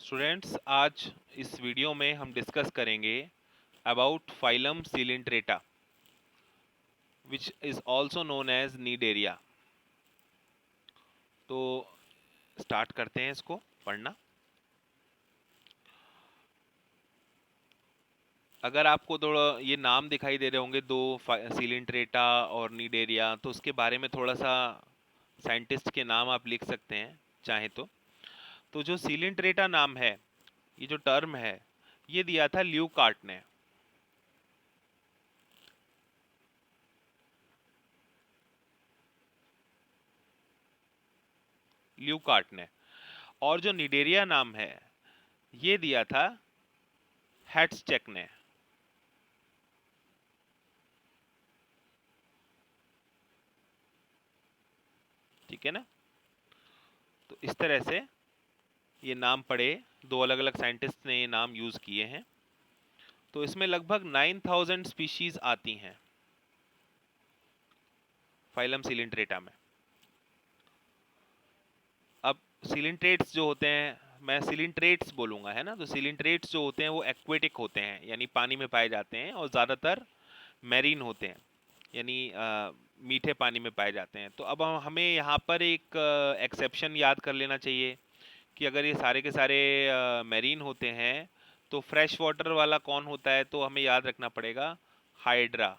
Students, आज इस video में हम डिस्कस करेंगे about phylum coelenterata which is also known as cnidaria. तो स्टार्ट करते हैं इसको पढ़ना। अगर आपको थोड़ा ये नाम दिखाई दे रहे होंगे दो, सिलिंट्रेटा और नीडेरिया, तो उसके बारे में थोड़ा सा साइंटिस्ट के नाम आप लिख सकते हैं चाहे तो जो सिलिंट्रेटा नाम है, ये जो टर्म है, ये दिया था ल्यूकार्ट ने। ल्यूकार्ट ने। और जो निडेरिया नाम है, ये दिया था हैट्सचेक ने। ठीक है ना। तो इस तरह से ये नाम पड़े, दो अलग अलग साइंटिस्ट ने ये नाम यूज किए हैं। तो इसमें लगभग 9000 स्पीशीज आती हैं फाइलम सिलिंट्रेटा में। अब सिलिंट्रेट्स जो होते हैं, मैं सिलिंट्रेट्स बोलूंगा, है ना। तो सिलिंट्रेट्स जो होते हैं वो एक्वेटिक होते हैं, यानी पानी में पाए जाते हैं, और ज़्यादातर मैरीन होते हैं, यानी मीठे पानी में पाए जाते हैं। तो अब हमें यहाँ पर एक एक्सेप्शन याद कर लेना चाहिए कि अगर ये सारे के सारे मैरीन होते हैं, तो फ्रेश वाटर वाला कौन होता है, तो हमें याद रखना पड़ेगा hydra.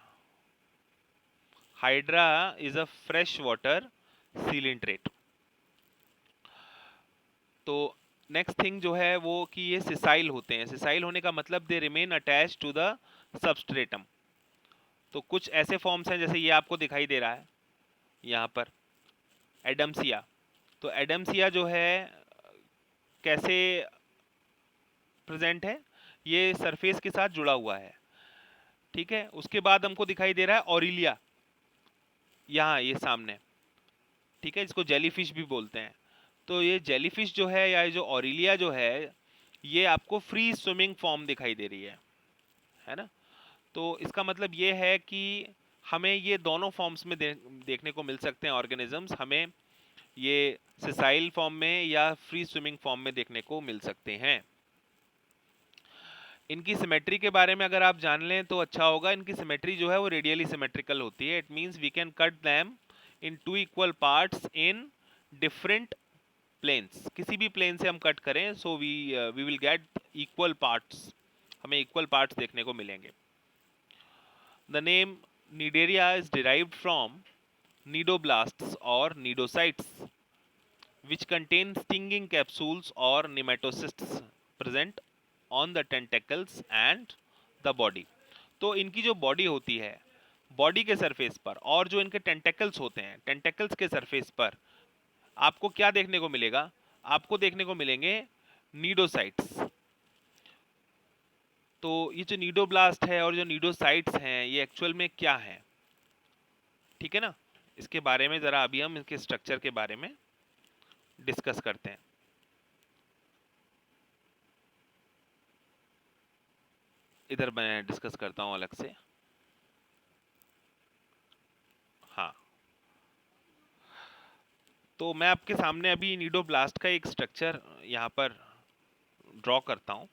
Hydra is a fresh water coelenterate. तो नेक्स्ट थिंग जो है वो कि ये सिसाइल होते हैं। सिसाइल होने का मतलब they remain attach to the substratum. तो कुछ ऐसे फॉर्म्स हैं, जैसे ये आपको दिखाई दे रहा है यहाँ पर, एडम्सिया। तो एडम्सिया जो है कैसे प्रेजेंट है, ये सरफेस के साथ जुड़ा हुआ है। ठीक है। उसके बाद हमको दिखाई दे रहा है ऑरिलिया, यहाँ ये सामने। ठीक है, इसको जेलीफिश भी बोलते हैं। तो ये जेलीफिश जो है, या ये जो ऑरिलिया जो है, ये आपको फ्री स्विमिंग फॉर्म दिखाई दे रही है ना। तो इसका मतलब ये है कि हमें ये दोनों फॉर्म्स में देखने को मिल सकते हैं ऑर्गेनिजम्स। हमें ये सिसाइल फॉर्म में या फ्री स्विमिंग फॉर्म में देखने को मिल सकते हैं। इनकी सिमेट्री के बारे में अगर आप जान लें तो अच्छा होगा। इनकी सिमेट्री जो है वो रेडियली सिमेट्रिकल होती है। It means we can cut them in two equal parts in different planes. किसी भी प्लेन से हम कट करें, so we will get equal parts, हमें इक्वल पार्ट्स देखने को मिलेंगे। The name Nidaria is derived from nidoblasts or nidocytes, which contain stinging capsules or nematocysts present on the tentacles and the body. तो इनकी जो body होती है, body के सरफेस पर, और जो इनके टेंटेकल्स होते हैं, टेंटेकल्स के सरफेस पर आपको क्या देखने को मिलेगा? आपको देखने को मिलेंगे नीडोसाइट्स। तो ये जो नीडोब्लास्ट है और जो नीडोसाइट्स हैं, ये एक्चुअल में क्या है? ठीक है ना। इसके बारे में जरा अभी हम इनके स्ट्रक्चर के बारे में डिस्कस करते हैं। इधर मैं डिस्कस करता हूँ अलग से। हाँ, तो मैं आपके सामने अभी नीडोब्लास्ट का एक स्ट्रक्चर यहाँ पर ड्रॉ करता हूँ।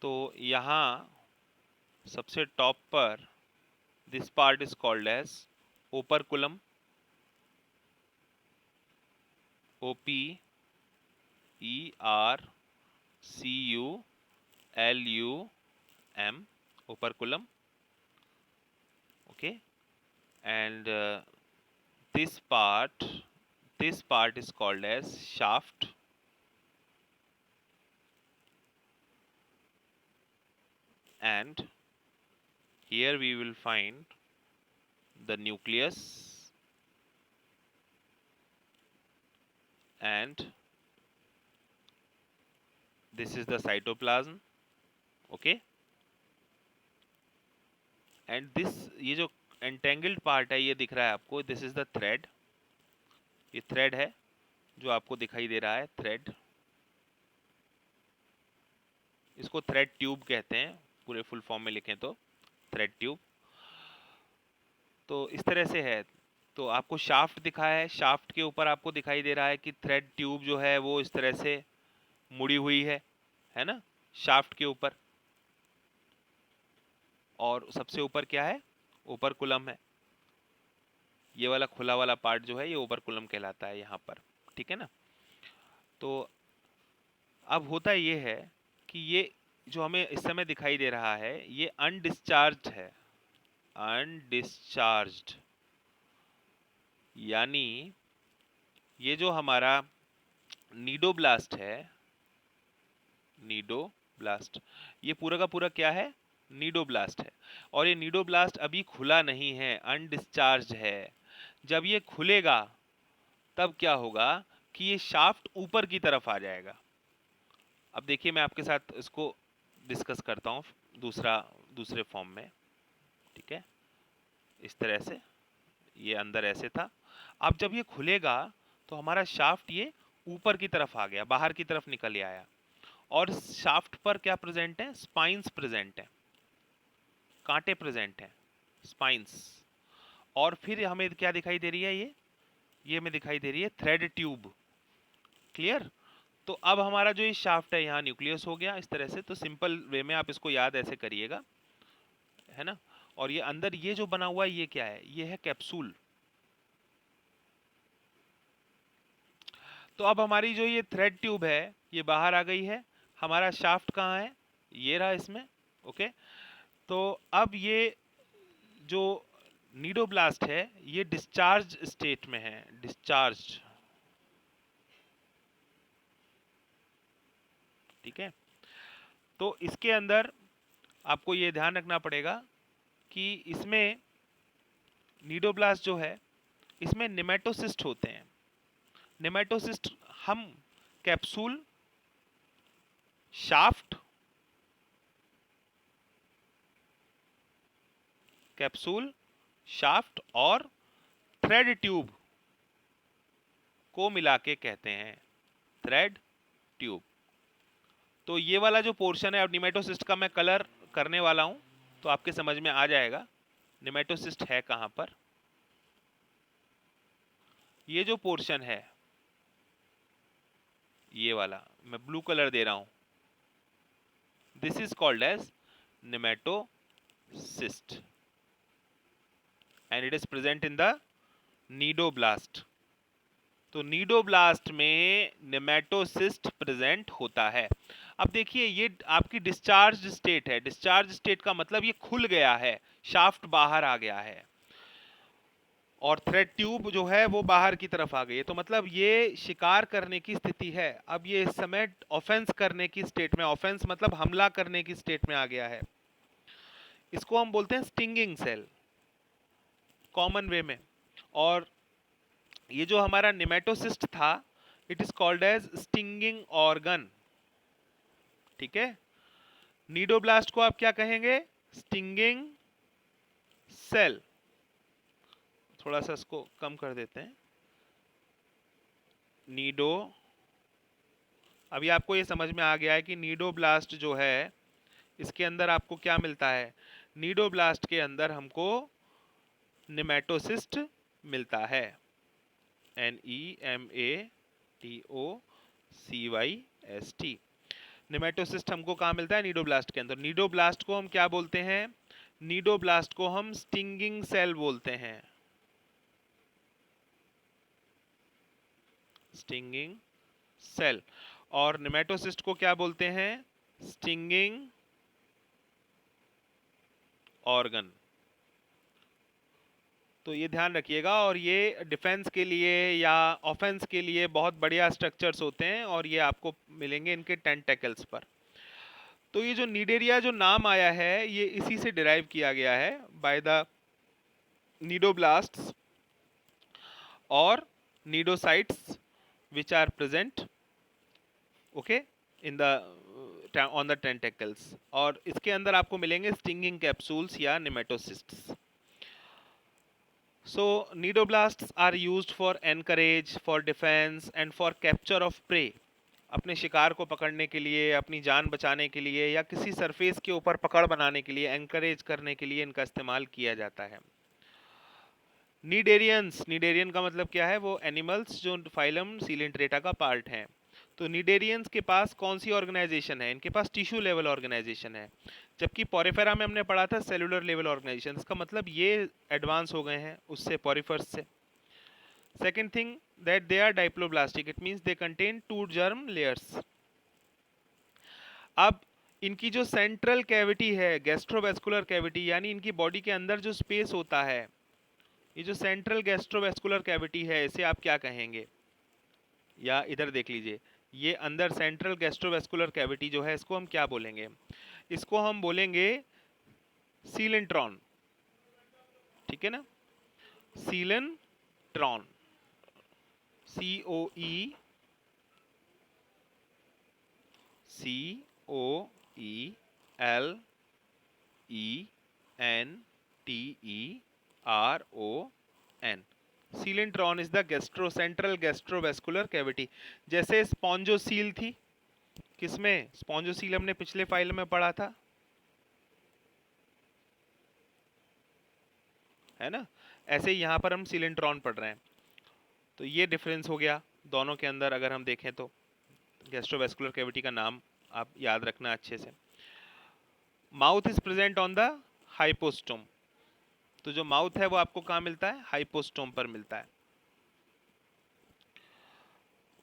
तो यहाँ सबसे टॉप पर this part is called as operculum, OPERCULUM, operculum. Okay. And this part this part is called as shaft, and here we will find the nucleus, and this is the cytoplasm. Okay. And this, ये जो entangled part है ये दिख रहा है आपको, this is the thread, ये thread है जो आपको दिखाई दे रहा है, थ्रेड, इसको थ्रेड ट्यूब कहते हैं पूरे फुल फॉर्म में लिखें तो, थ्रेड ट्यूब। तो इस तरह से है। तो आपको शाफ्ट दिखा है, शाफ्ट के ऊपर आपको दिखाई दे रहा है कि थ्रेड ट्यूब जो है वो इस तरह से मुड़ी हुई है ना, शाफ्ट के ऊपर। और सबसे ऊपर क्या है, ऊपर कुलम है, ये वाला खुला वाला पार्ट जो है ये ऊपर कुलम कहलाता है यहाँ पर, ठीक है ना। तो अब होता ये है कि ये जो हमें इस समय दिखाई दे रहा है ये अनडिस्चार्ज्ड है, अनडिस्चार्ज्ड, यानी ये जो हमारा नीडोब्लास्ट है, नीडोब्लास्ट, ये पूरा का पूरा क्या है, नीडोब्लास्ट है। और ये नीडोब्लास्ट अभी खुला नहीं है, अनडिस्चार्ज है। जब ये खुलेगा तब क्या होगा कि ये शाफ्ट ऊपर की तरफ आ जाएगा। अब देखिए मैं आपके साथ इसको डिस्कस करता हूँ दूसरे फॉर्म में, ठीक है। इस तरह से ये अंदर ऐसे था, अब जब ये खुलेगा तो हमारा शाफ्ट ये ऊपर की तरफ आ गया, बाहर की तरफ निकल आया। और शाफ्ट पर क्या प्रेजेंट है, स्पाइंस प्रेजेंट है, कांटे प्रेजेंट हैं, स्पाइंस। और फिर हमें क्या दिखाई दे रही है, ये हमें दिखाई दे रही है थ्रेड ट्यूब, क्लियर। तो अब हमारा जो ये शाफ्ट है यहाँ न्यूक्लियस हो गया इस तरह से। तो सिंपल वे में आप इसको याद ऐसे करिएगा, है ना। और ये अंदर ये जो बना हुआ है ये क्या है, ये है कैप्सूल। तो अब हमारी जो ये थ्रेड ट्यूब है ये बाहर आ गई है, हमारा शाफ्ट कहाँ है, ये रहा इसमें, ओके। तो अब ये जो नीडोब्लास्ट है ये डिस्चार्ज स्टेट में है, डिस्चार्ज, ठीक है। तो इसके अंदर आपको ये ध्यान रखना पड़ेगा कि इसमें नीडोब्लास्ट जो है इसमें नेमेटोसिस्ट होते हैं। नेमेटोसिस्ट हम कैप्सूल, शाफ्ट, कैप्सूल, शाफ्ट और थ्रेड ट्यूब को मिला के कहते हैं थ्रेड ट्यूब। तो ये वाला जो पोर्शन है, अब निमेटोसिस्ट का मैं कलर करने वाला हूं तो आपके समझ में आ जाएगा निमेटोसिस्ट है कहां पर। ये जो पोर्शन है ये वाला मैं ब्लू कलर दे रहा हूं, this is called as nematocyst and it is present in the cnidoblast. तो नीडोब्लास्ट में नेमेटोसिस्ट प्रेजेंट होता है। अब देखिए ये आपकी डिस्चार्ज स्टेट है, डिस्चार्ज स्टेट का मतलब ये खुल गया है, शाफ्ट बाहर आ गया है और थ्रेड ट्यूब जो है वो बाहर की तरफ आ गई है। तो मतलब ये शिकार करने की स्थिति है, अब ये इस समय ऑफेंस करने की स्टेट में, ऑफेंस मतलब हमला करने की स्टेट में आ गया है। इसको हम बोलते हैं स्टिंगिंग सेल कॉमन वे में। और ये जो हमारा निमेटोसिस्ट था it is called as stinging organ, ठीक है। नीडोब्लास्ट को आप क्या कहेंगे, स्टिंगिंग सेल। थोड़ा सा इसको कम कर देते हैं, नीडो, अभी आपको ये समझ में आ गया है कि नीडोब्लास्ट जो है इसके अंदर आपको क्या मिलता है, नीडोब्लास्ट के अंदर हमको निमेटोसिस्ट मिलता है, NEMATOCYST। निमेटोसिस्ट हमको कहाँ मिलता है, नीडोब्लास्ट के अंदर। नीडोब्लास्ट को हम क्या बोलते हैं, नीडोब्लास्ट को हम स्टिंगिंग सेल बोलते हैं, स्टिंगिंग सेल। और निमेटोसिस्ट को क्या बोलते हैं, स्टिंगिंग ऑर्गन। तो ये ध्यान रखिएगा। और ये डिफेंस के लिए या ऑफेंस के लिए बहुत बढ़िया स्ट्रक्चर्स होते हैं और ये आपको मिलेंगे इनके टेंटेकल्स पर। तो ये जो नीडेरिया जो नाम आया है ये इसी से डिराइव किया गया है, बाय द नीडोब्लास्ट्स और cnidocytes which are present, okay, in the on the tentacles, और इसके अंदर आपको मिलेंगे स्टिंगिंग कैप्सूल्स या नेमेटोसिस्ट्स। So nidoblasts are used for encourage, for defense and for capture of prey। अपने शिकार को पकड़ने के लिए, अपनी जान बचाने के लिए, या किसी सरफेस के ऊपर पकड़ बनाने के लिए, एनकरेज करने के लिए इनका इस्तेमाल किया जाता है। नीडेरियंस, नीडेरियन का मतलब क्या है? वो एनिमल्स जो फाइलम सीलेंट्रेटा का पार्ट हैं। तो नीडेरियंस के पास कौन सी ऑर्गेनाइजेशन है? इनके पास टिश्यू लेवल ऑर्गेनाइजेशन है, जबकि पॉरीफेरा में हमने पढ़ा था सेलुलर लेवल ऑर्गेनाइजेशन। इसका मतलब ये एडवांस हो गए हैं उससे, पॉरीफर्स से। Second thing that they are diploblastic, it means they contain two germ layers. अब इनकी जो सेंट्रल कैविटी है, गैस्ट्रोवेस्कुलर कैविटी, यानी इनकी बॉडी के अंदर जो स्पेस होता है, ये जो सेंट्रल गैस्ट्रोवेस्कुलर कैविटी है, इसे आप क्या कहेंगे? या इधर देख लीजिए, ये अंदर सेंट्रल गैस्ट्रोवेस्कुलर कैविटी जो है, इसको हम क्या बोलेंगे? इसको हम बोलेंगे सीलेंट्रॉन, ठीक है ना? Coelenteron, COELENTERON। Coelenteron is the central gastrovascular cavity. जैसे स्पॉन्जोसील थी, किसमें? स्पॉन्जोसील हमने पिछले फाइल में पढ़ा था, है ना? ऐसे ही यहाँ पर हम सीलेंट्रॉन पढ़ रहे हैं। तो ये डिफरेंस हो गया दोनों के अंदर। अगर हम देखें तो गैस्ट्रोवेस्कुलर कैविटी का नाम आप याद रखना अच्छे से। Mouth is present on the hypostome. तो जो माउथ है वो आपको कहाँ मिलता है? हाइपोस्टोम पर मिलता है।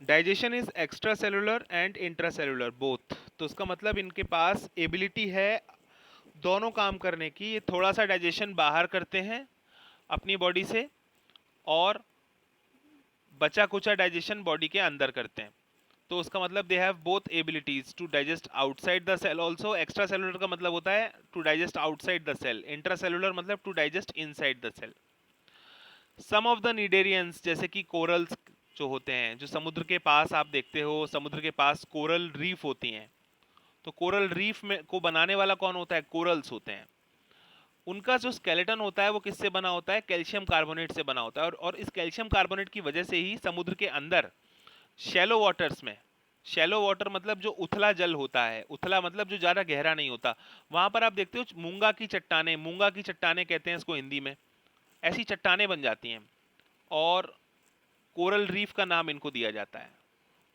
Digestion is extra cellular and intracellular both. तो उसका मतलब इनके पास एबिलिटी है दोनों काम करने की। ये थोड़ा सा डाइजेशन बाहर करते हैं अपनी बॉडी से, और बचा कुचा डाइजेशन बॉडी के अंदर करते हैं। तो उसका मतलब they have both abilities to digest outside the cell also. Extra cellular का मतलब होता है to digest outside the cell, intra cellular मतलब to digest inside the cell. Some of the cnidarians, जैसे कि कोरल्स जो होते हैं, जो समुद्र के पास आप देखते हो, समुद्र के पास कोरल रीफ होती हैं। तो कोरल रीफ में को बनाने वाला कौन होता है? कोरल्स होते हैं। उनका जो स्केलेटन होता है वो किससे बना होता है? कैल्शियम कार्बोनेट से बना होता है। और इस कैल्शियम कार्बोनेट की वजह से ही समुद्र के अंदर शैलो वाटर्स में, शैलो वाटर मतलब जो उथला जल होता है, उथला मतलब जो ज़्यादा गहरा नहीं होता, वहाँ पर आप देखते हो मूंगा की चट्टानें, मूंगा की चट्टानें कहते हैं इसको हिंदी में, ऐसी चट्टानें बन जाती हैं और कोरल रीफ का नाम इनको दिया जाता है।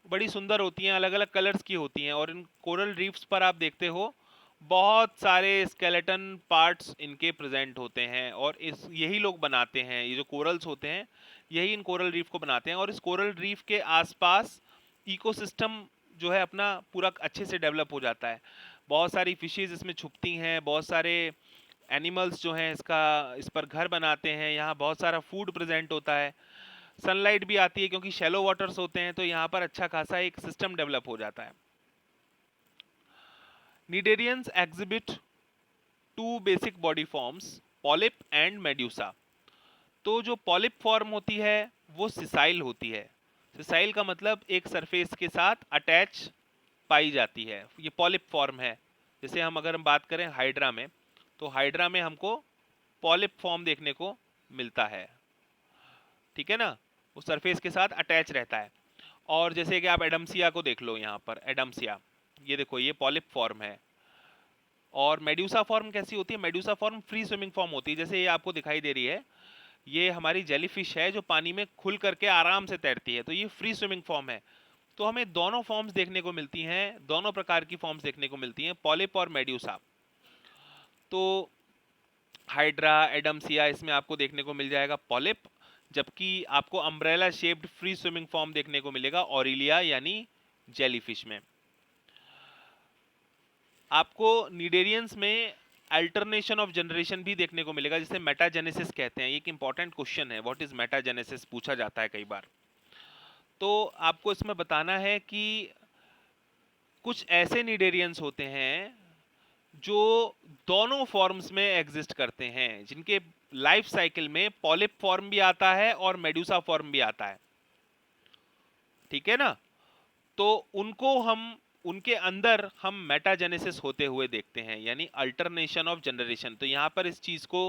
बड़ी सुंदर होती हैं, अलग अलग कलर्स की होती हैं, और इन कोरल रीफ्स पर आप देखते हो बहुत सारे स्केलेटन पार्ट्स इनके प्रेजेंट होते हैं, और इस यही लोग बनाते हैं, ये जो कोरल्स होते हैं यही इन कोरल रीफ को बनाते हैं। और इस कोरल रीफ के आसपास इकोसिस्टम जो है अपना पूरा अच्छे से डेवलप हो जाता है। बहुत सारी फिशेज इसमें छुपती हैं, बहुत सारे एनिमल्स जो हैं इस पर घर बनाते हैं, यहाँ बहुत सारा फूड प्रेजेंट होता है, सनलाइट भी आती है क्योंकि शैलो वाटर्स होते हैं, तो यहाँ पर अच्छा खासा एक सिस्टम डेवलप हो जाता है। Cnidarians exhibit two basic body forms, polyp and medusa. तो जो पॉलिप फॉर्म होती है वो सिसाइल होती है। सिसाइल का मतलब एक सरफेस के साथ अटैच पाई जाती है, ये पॉलिप फॉर्म है। जैसे अगर हम बात करें हाइड्रा में, तो हाइड्रा में हमको पॉलिप फॉर्म देखने को मिलता है, ठीक है ना? वो सरफेस के साथ अटैच रहता है। और जैसे कि आप एडम्सिया को देख लो, यहाँ पर एडम्सिया, ये देखो ये पॉलिप फॉर्म है। और मेड्यूसा फॉर्म कैसी होती है? Medusa form free swimming form होती है, जैसे ये आपको दिखाई दे रही है, ये हमारी जेलीफिश है जो पानी में खुल करके आराम से तैरती है, तो ये फ्री स्विमिंग फॉर्म है। तो हमें दोनों फॉर्म्स देखने को मिलती हैं, दोनों प्रकार की फॉर्म्स देखने को मिलती हैं, पॉलिप और मेड्यूसा। तो हाइड्रा, एडम्सिया, इसमें आपको देखने को मिल जाएगा पॉलिप, जबकि आपको umbrella shaped free swimming form देखने को मिलेगा ऑरिलिया यानी जेलीफिश में। आपको नीडेरियंस में अल्टरनेशन ऑफ जनरेशन भी देखने को मिलेगा, जिसे मेटाजेनेसिस कहते हैं। ये एक इंपॉर्टेंट क्वेश्चन है, व्हाट इज मेटाजेनेसिस, पूछा जाता है कई बार। तो आपको इसमें बताना है कि कुछ ऐसे नीडेरियंस होते हैं जो दोनों फॉर्म्स में एग्जिस्ट करते हैं, जिनके लाइफ साइकिल में पॉलिप फॉर्म भी आता है और मेडुसा फॉर्म भी आता है, ठीक है ना? तो उनको हम उनके अंदर हम मेटाजेनेसिस होते हुए देखते हैं, यानी अल्टरनेशन ऑफ जनरेशन। तो यहाँ पर इस चीज को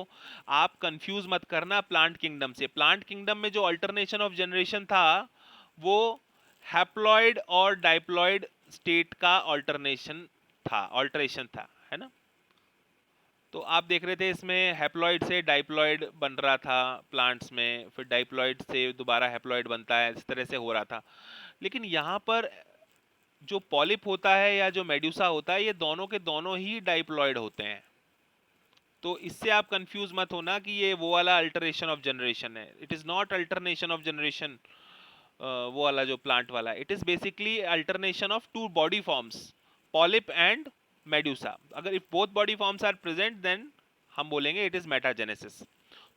आप कंफ्यूज मत करना प्लांट किंगडम से। प्लांट किंगडम में जो अल्टरनेशन ऑफ जनरेशन था वो हैप्लॉइड और डाइप्लॉइड स्टेट का ऑल्टरेशन था, है ना। तो आप देख रहे थे इसमें हैप्लॉइड से डाइप्लॉइड बन रहा था प्लांट्स में, फिर डाइप्लॉइड से दोबारा हैप्लॉइड बनता है, इस तरह से हो रहा था। लेकिन यहाँ पर जो पॉलिप होता है या जो मेड्यूसा होता है, ये दोनों के दोनों ही डाइप्लॉइड होते हैं। तो इससे आप कंफ्यूज मत होना कि ये वो वाला अल्टरेशन ऑफ जनरेशन है। It is not alternation of generation, वो वाला जो प्लांट वाला, it is basically alternation of two body forms, polyp and medusa. अगर if both body forms are present then हम बोलेंगे इट इज मेटाजेनेसिस।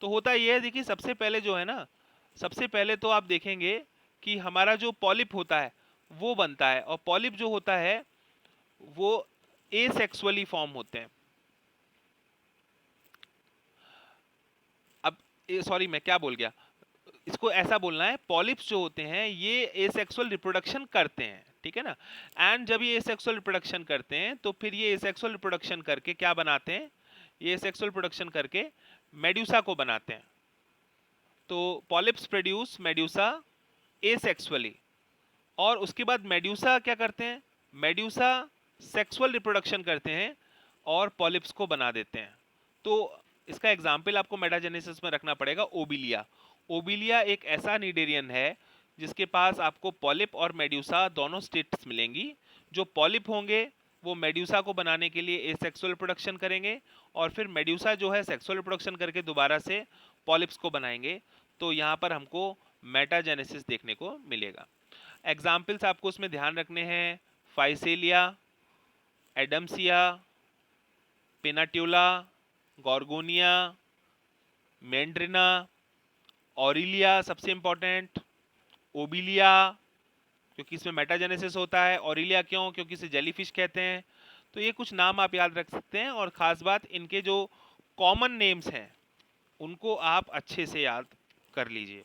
तो होता ये है, देखिए सबसे पहले जो है ना, सबसे पहले तो आप देखेंगे कि हमारा जो पॉलिप होता है वो बनता है, और पॉलिप जो होता है वो एसेक्सुअली फॉर्म होते हैं। अब सॉरी मैं क्या बोल गया, इसको ऐसा बोलना है, पॉलिप्स जो होते हैं ये एसेक्सुअल रिप्रोडक्शन करते हैं, ठीक है ना। एंड जब ये एसेक्सुअल रिप्रोडक्शन करते हैं तो फिर ये एसेक्सुअल रिप्रोडक्शन करके क्या बनाते हैं, ये एसेक्सुअल रिप्रोडक्शन करके मेड्यूसा को बनाते हैं। तो पॉलिप्स प्रोड्यूस मेड्यूसा एसेक्सुअली, और उसके बाद मेड्यूसा क्या करते हैं, मेड्यूसा सेक्सुअल रिप्रोडक्शन करते हैं और पॉलिप्स को बना देते हैं। तो इसका एग्जाम्पल आपको मेटाजेनेसिस में रखना पड़ेगा, ओबिलिया। ओबिलिया एक ऐसा निडेरियन है जिसके पास आपको पॉलिप और मेड्यूसा दोनों स्टेट्स मिलेंगी। जो पॉलिप होंगे वो मेड्यूसा को बनाने के लिए एसेक्सुअल रिप्रोडक्शन करेंगे, और फिर मेड्यूसा जो है सेक्सुअल रिप्रोडक्शन करके दोबारा से पॉलिप्स को बनाएंगे। तो यहाँ पर हमको मेटाजेनेसिस देखने को मिलेगा। एग्जाम्पल्स आपको उसमें ध्यान रखने हैं, फाइसेलिया, एडम्सिया, पिनाट्यूला, गॉर्गोनिया, मेंड्रिना, ऑरिलिया सबसे इंपॉर्टेंट, ओबिलिया क्योंकि इसमें मेटाजेनेसिस होता है, ऑरिलिया क्यों, क्योंकि इसे जेलीफिश कहते हैं। तो ये कुछ नाम आप याद रख सकते हैं, और खास बात इनके जो कॉमन नेम्स हैं उनको आप अच्छे से याद कर लीजिए।